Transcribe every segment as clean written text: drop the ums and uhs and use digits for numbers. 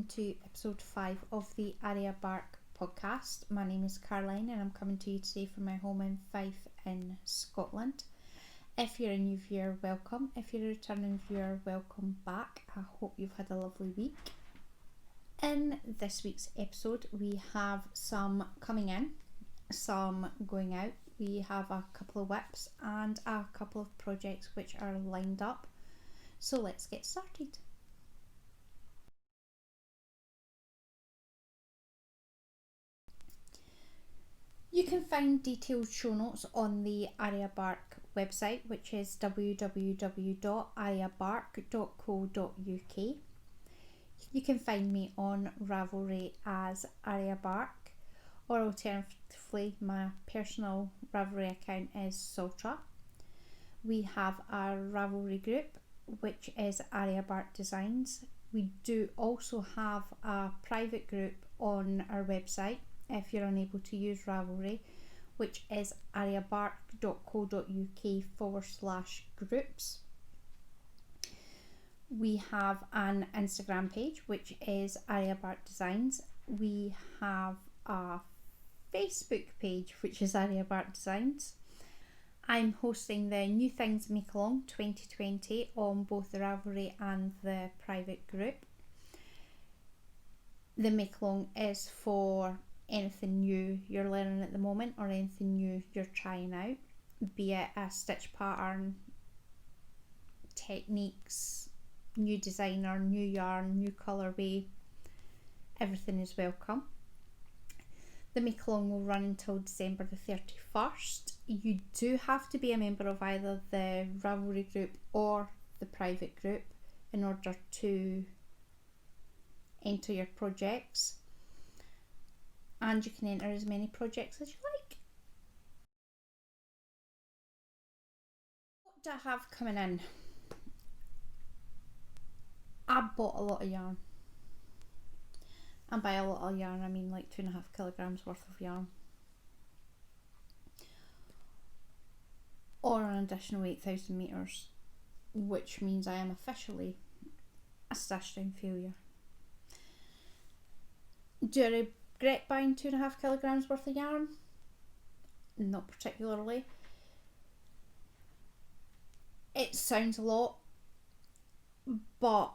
to episode 5 of the Arya Bark Podcast. My name is Caroline and I'm coming to you today from my home in Fife in Scotland. If you're a new viewer, welcome. If you're a returning viewer, welcome back. I hope you've had a lovely week. In this week's episode, we have some coming in, some going out. We have a couple of whips and a couple of projects which are lined up. So let's get started. You can find detailed show notes on the Arya Bark website, which is www.aryabark.co.uk. You can find me on Ravelry as Arya Bark, or alternatively my personal Ravelry account is Sultra. We have our Ravelry group, which is Arya Bark Designs. We do also have a private group on our website if you're unable to use Ravelry, which is aryabark.co.uk/groups. We have an Instagram page, which is Arya Bark Designs. We have a Facebook page, which is Arya Bark Designs. I'm hosting the New Things Make Along 2020 on both the Ravelry and the private group. The Make Along is for anything new you're learning at the moment or anything new you're trying out, be it a stitch pattern, techniques, new designer, new yarn, new colourway. Everything is welcome. The Make Along will run until December the 31st. You do have to be a member of either the Ravelry group or the private group in order to enter your projects. And you can enter as many projects as you like. What do I have coming in? I bought a lot of yarn. And by a lot of yarn, I mean like 2.5 kilograms worth of yarn. Or an additional 8,000 metres, which means I am officially a stash down failure. Do I regret buying 2.5 kilograms worth of yarn? Not particularly. It sounds a lot, but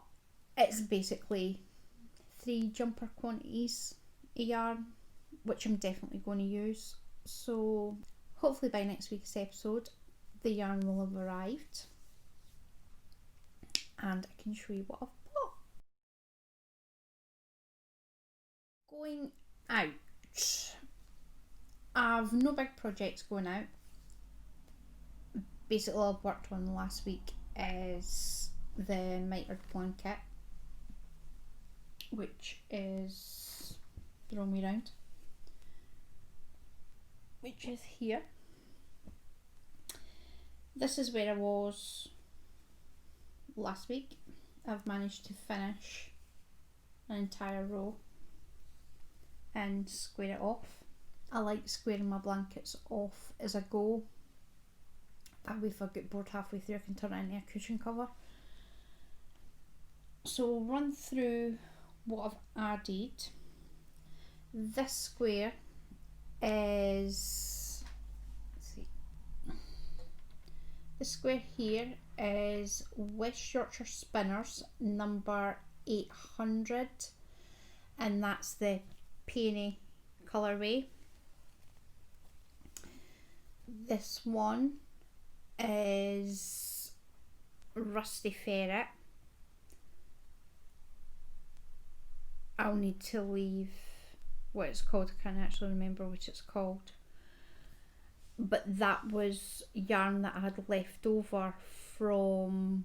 it's basically 3 jumper quantities of yarn, which I'm definitely going to use. So hopefully by next week's episode the yarn will have arrived and I can show you what I've bought. Going out, I've no big projects going out. Basically all I've worked on last week is the mitred blanket, which is the wrong way round, which is here. This is where I was last week. I've managed to finish an entire row and square it off. I like squaring my blankets off as I go. That way if I get bored halfway through I can turn it into a cushion cover. So we'll run through what I've added. This square is, let's see, the square here is West Yorkshire Spinners number 800, and that's the peony colourway. This one is Rusty Ferret. I'll need to leave what it's called. I can't actually remember what it's called. But that was yarn that I had left over from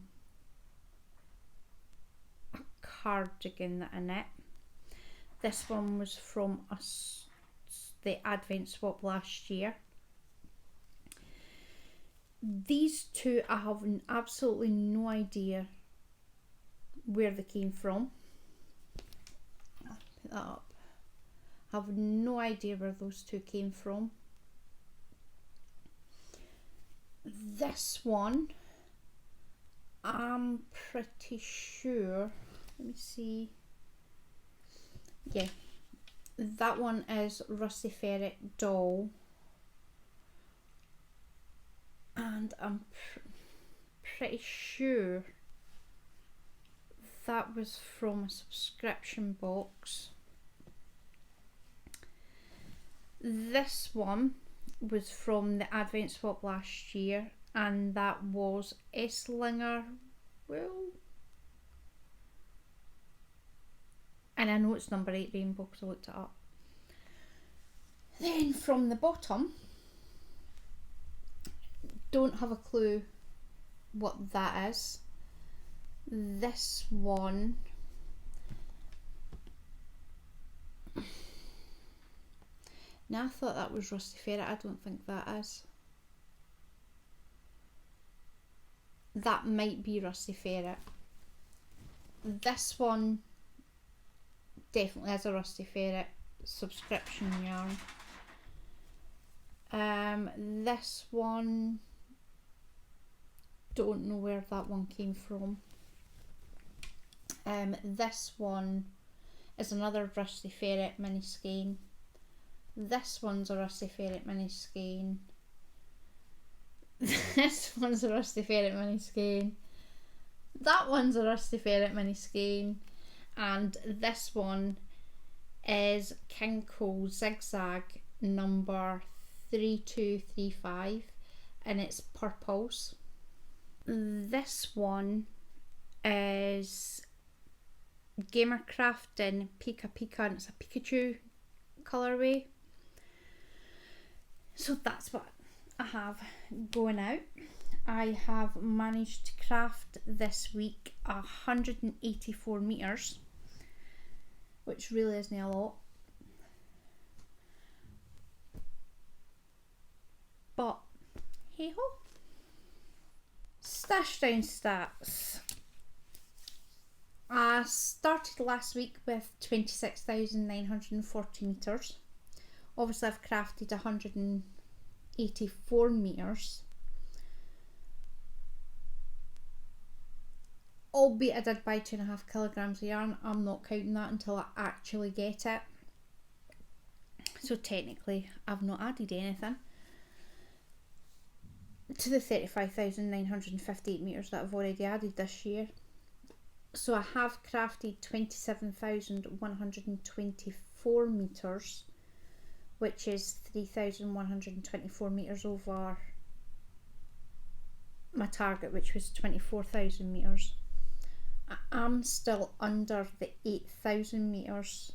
a cardigan that I knit. This one was from the Advent swap last year. These two I have absolutely no idea where they came from. I'll put that up. I have no idea where those two came from. This one, I'm pretty sure, let me see, yeah, that one is Rusty Ferret Doll, and I'm pretty sure that was from a subscription box. This one was from the Advent Swap last year, and that was Esslinger Wool. And I know it's number 8 rainbow because I looked it up. Then from the bottom, don't have a clue what that is. This one, now I thought that was Rusty Ferret. I don't think that is. That might be Rusty Ferret. This one definitely has a Rusty Ferret subscription yarn. This one, don't know where that one came from. This one is another Rusty Ferret mini skein. This one's a Rusty Ferret mini skein. This one's a Rusty Ferret mini skein. That one's a Rusty Ferret mini skein. And this one is King Cole Zigzag number 3235, and it's purples. This one is Gamercraft in Pika Pika, and it's a Pikachu colourway. So that's what I have going out. I have managed to craft this week 184 metres, which really isn't a lot. But hey ho. Stash down stats. I started last week with 26,940 metres. Obviously I've crafted 184 metres. Albeit I did buy 2.5 kilograms of yarn. I'm not counting that until I actually get it. So technically I've not added anything to the 35,958 metres that I've already added this year. So I have crafted 27,124 metres, which is 3,124 metres over my target, which was 24,000 metres. I'm still under the 8,000 metres,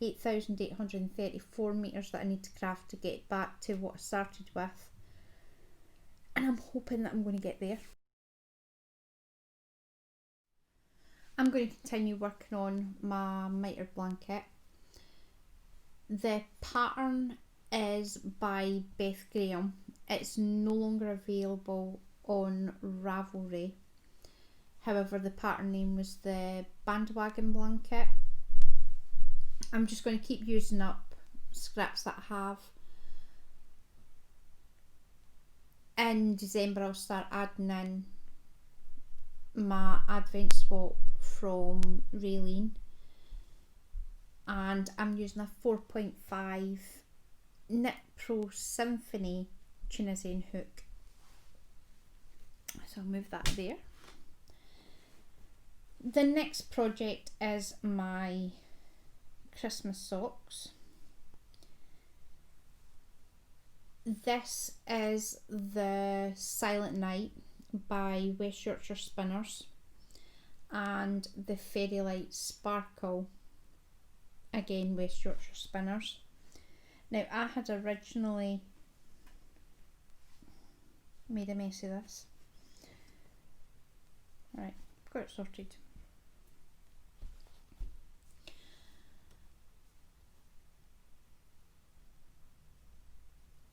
8,834 metres that I need to craft to get back to what I started with. And I'm hoping that I'm going to get there. I'm going to continue working on my miter blanket. The pattern is by Beth Graham. It's no longer available on Ravelry. However, the pattern name was the bandwagon blanket. I'm just going to keep using up scraps that I have. In December I'll start adding in my Advent Swap from Raylene, and I'm using a 4.5 Knit Pro Symphony Tunisian hook. So I'll move that there. The next project is my Christmas socks. This is the Silent Night by West Yorkshire Spinners and the Fairy Light Sparkle, again West Yorkshire Spinners. Now I had originally made a mess of this. Right, got it sorted.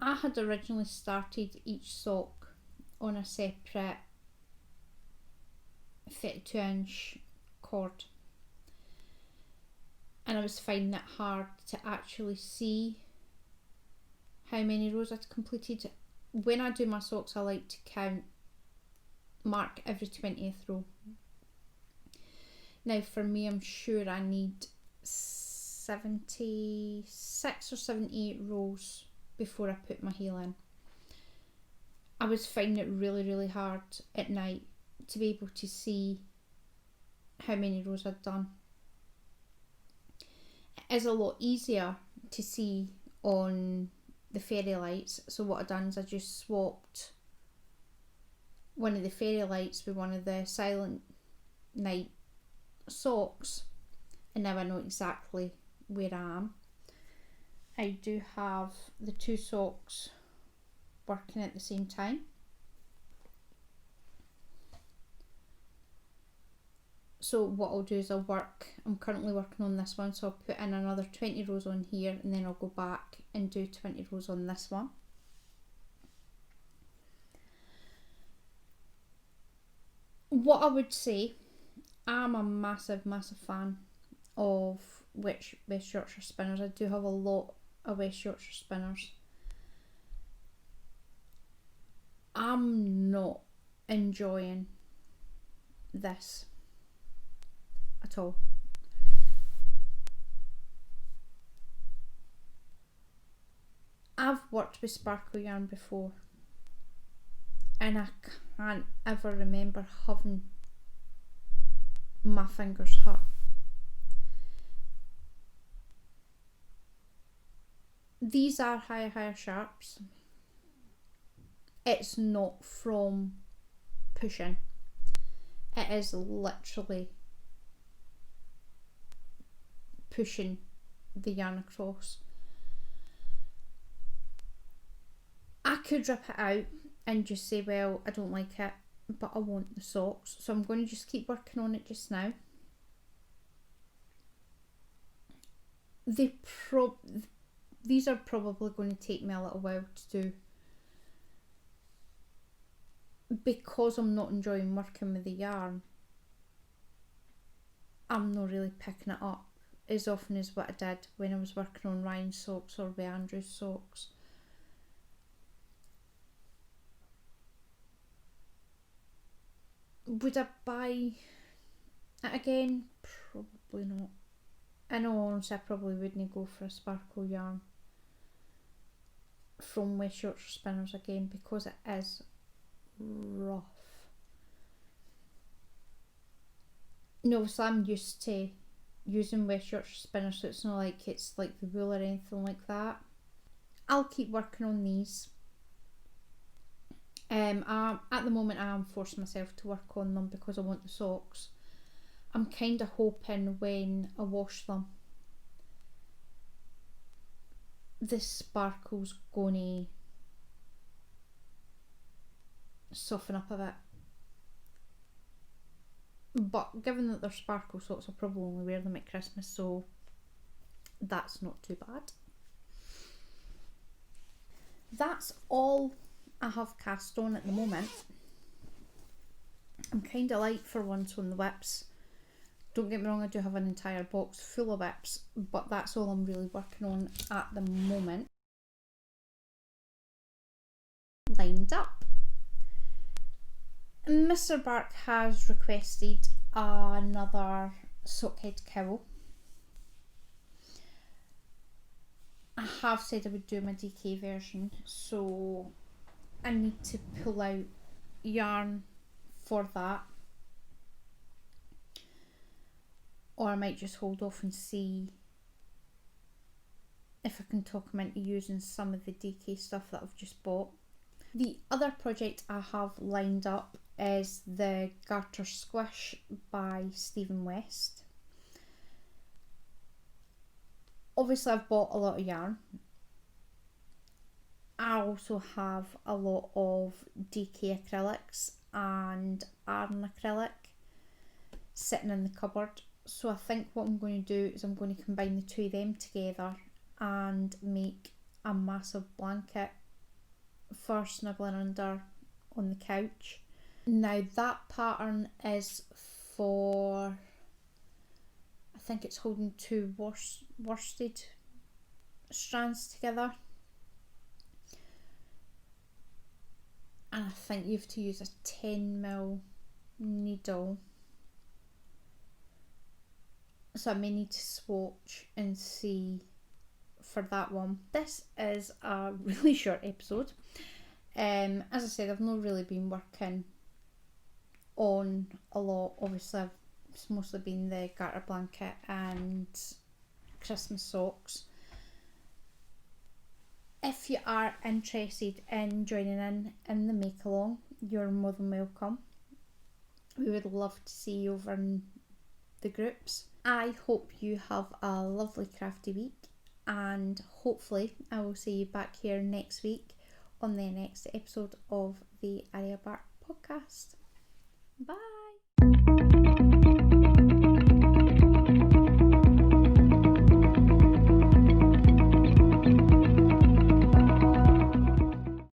I had originally started each sock on a separate 32-inch cord, and I was finding it hard to actually see how many rows I'd completed. When I do my socks, I like to mark every 20th row. Now for me, I'm sure I need 6 76 or 78 rows before I put my heel in. I was finding it really hard at night to be able to see how many rows I'd done. It is a lot easier to see on the fairy lights, so what I've done is I just swapped one of the fairy lights with one of the silent night socks, and now I know exactly where I am. I do have the two socks working at the same time. So what I'll do is I'm currently working on this one, so I'll put in another 20 rows on here, and then I'll go back and do 20 rows on this one. What I would say, I'm a massive fan of West Yorkshire spinners. I do have a lot of West Yorkshire spinners. I'm not enjoying this at all. I've worked with sparkle yarn before, and I can't ever remember having my fingers hurt. These are higher sharps. It's not from pushing. It is literally pushing the yarn across. I could rip it out and just say, well, I don't like it, but I want the socks, so I'm going to just keep working on it just now. These are probably going to take me a little while to do, because I'm not enjoying working with the yarn. I'm not really picking it up as often as what I did when I was working on Ryan's socks or with Andrew's socks. Would I buy it again? Probably not. In all honesty, I probably wouldn't go for a sparkle yarn from West Yorkshire Spinners again, because it is rough. No, so I'm used to using West Yorkshire Spinners, so it's not like it's like the wool or anything like that. I'll keep working on these. At the moment I am forcing myself to work on them because I want the socks. I'm kind of hoping when I wash them, the sparkle's going to soften up a bit. But given that they're sparkle socks, I'll probably only wear them at Christmas, so that's not too bad. That's all I have cast on at the moment. I'm kind of light for once on the whips. Don't get me wrong, I do have an entire box full of whips, but that's all I'm really working on at the moment. Lined up. Mr. Bark has requested another sockhead cowl. I have said I would do my DK version, so I need to pull out yarn for that, or I might just hold off and see if I can talk him into using some of the DK stuff that I've just bought. The other project I have lined up is the Garter Squish by Stephen West. Obviously I've bought a lot of yarn. I also have a lot of DK acrylics and Arn acrylic sitting in the cupboard. So I think what I'm going to do is I'm going to combine the two of them together and make a massive blanket for snuggling under on the couch. Now that pattern is for, I think it's holding two worsted strands together, and I think you have to use a 10mm needle. so I may need to swatch and see for that one. This is a really short episode. As I said, I've not really been working on a lot. Obviously, it's mostly been the garter blanket and Christmas socks. If you are interested in joining in the make along, you're more than welcome. We would love to see you over in the groups. I hope you have a lovely crafty week, and hopefully I will see you back here next week on the next episode of the Arya Bark Podcast. Bye!